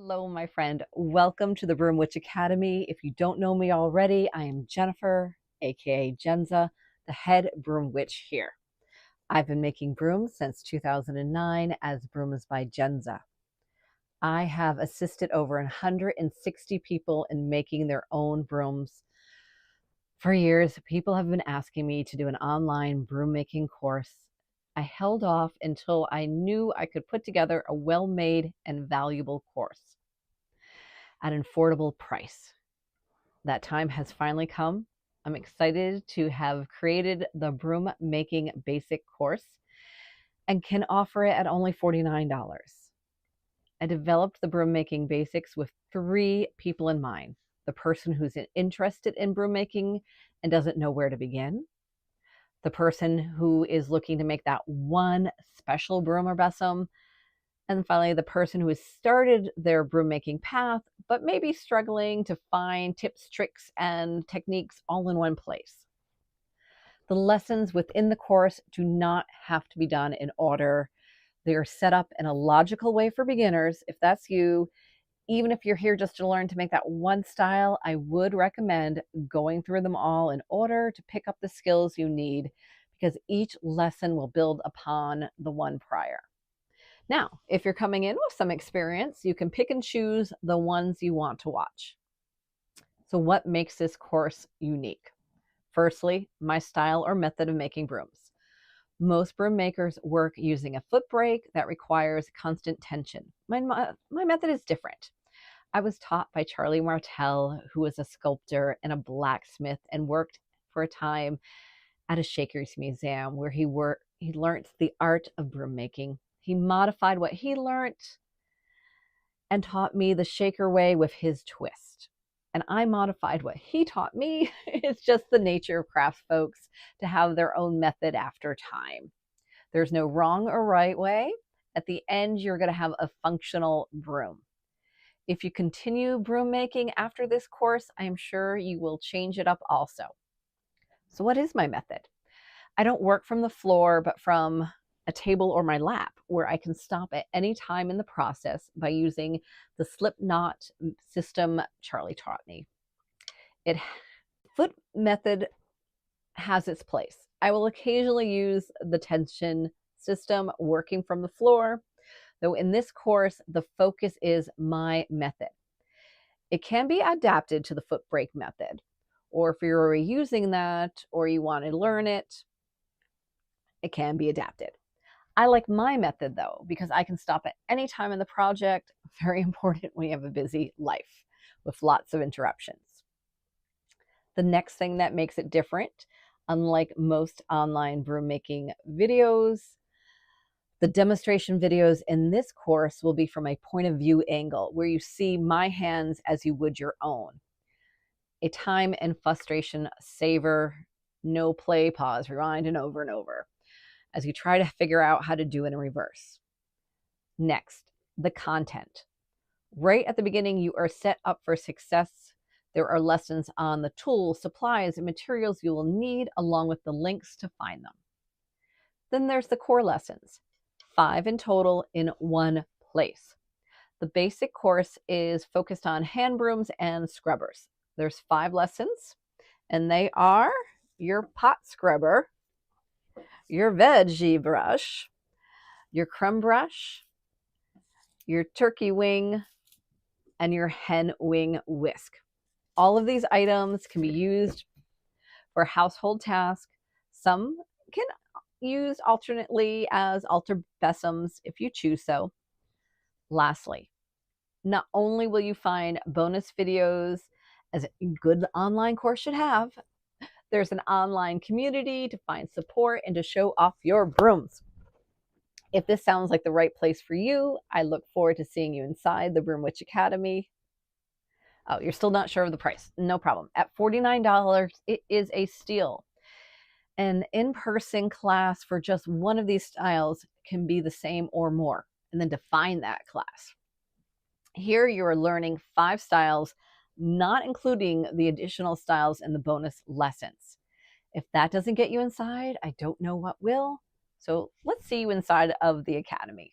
Hello, my friend. Welcome to the Broom Witch Academy. If you don't know me already, I am Jennifer, aka Jenza, the head broom witch here. I've been making brooms since 2009 as Brooms by Jenza. I have assisted over 160 people in making their own brooms. For years, people have been asking me to do an online broom making course. I held off until I knew I could put together a well-made and valuable course at an affordable price. That time has finally come. I'm excited to have created the Broom Making Basic course and can offer it at only $49. I developed the Broom Making Basics with 3 people in mind: the person who's interested in broom making and doesn't know where to begin, the person who is looking to make that one special broom or besom, and finally, the person who has started their broom making path, but maybe struggling to find tips, tricks, and techniques all in one place. The lessons within the course do not have to be done in order. They are set up in a logical way for beginners. If that's you, even if you're here just to learn to make that one style, I would recommend going through them all in order to pick up the skills you need, because each lesson will build upon the one prior. Now, if you're coming in with some experience, you can pick and choose the ones you want to watch. So what makes this course unique? Firstly, my style or method of making brooms. Most broom makers work using a foot brake that requires constant tension. My method is different. I was taught by Charlie Martel, who was a sculptor and a blacksmith and worked for a time at a Shakers museum where he learned the art of broom making. He modified what he learned and taught me the shaker way with his twist. And I modified what he taught me. It's just the nature of craft folks to have their own method after time. There's no wrong or right way. At the end, you're going to have a functional broom. If you continue broom making after this course, I am sure you will change it up also. So what is my method? I don't work from the floor, but from a table or my lap, where I can stop at any time in the process by using the slip knot system Charlie taught me. Foot method has its place. I will occasionally use the tension system working from the floor, though in this course, the focus is my method. It can be adapted to the foot brake method, or if you're already using that or you want to learn it, it can be adapted. I like my method though, because I can stop at any time in the project. Very important when you have a busy life with lots of interruptions. The next thing that makes it different, unlike most online broom making videos, the demonstration videos in this course will be from a point of view angle where you see my hands as you would your own. A time and frustration saver, no play, pause, rewind, and over as you try to figure out how to do it in reverse. Next, the content. Right at the beginning, you are set up for success. There are lessons on the tools, supplies, and materials you will need, along with the links to find them. Then there's the core lessons, 5 in total in one place. The basic course is focused on hand brooms and scrubbers. There's 5 lessons, and they are your pot scrubber, your veggie brush, your crumb brush, your turkey wing, and your hen wing whisk. All of these items can be used for household tasks. Some can use alternately as altar besoms if you choose so. Lastly, not only will you find bonus videos, as a good online course should have, there's an online community to find support and to show off your brooms. If this sounds like the right place for you, I look forward to seeing you inside the Broom Witch Academy. Oh, you're still not sure of the price? No problem. At $49, it is a steal. An in-person class for just one of these styles can be the same or more, and then define that class. Here you are learning 5 styles, not including the additional styles in the bonus lessons. If that doesn't get you inside, I don't know what will. So let's see you inside of the academy.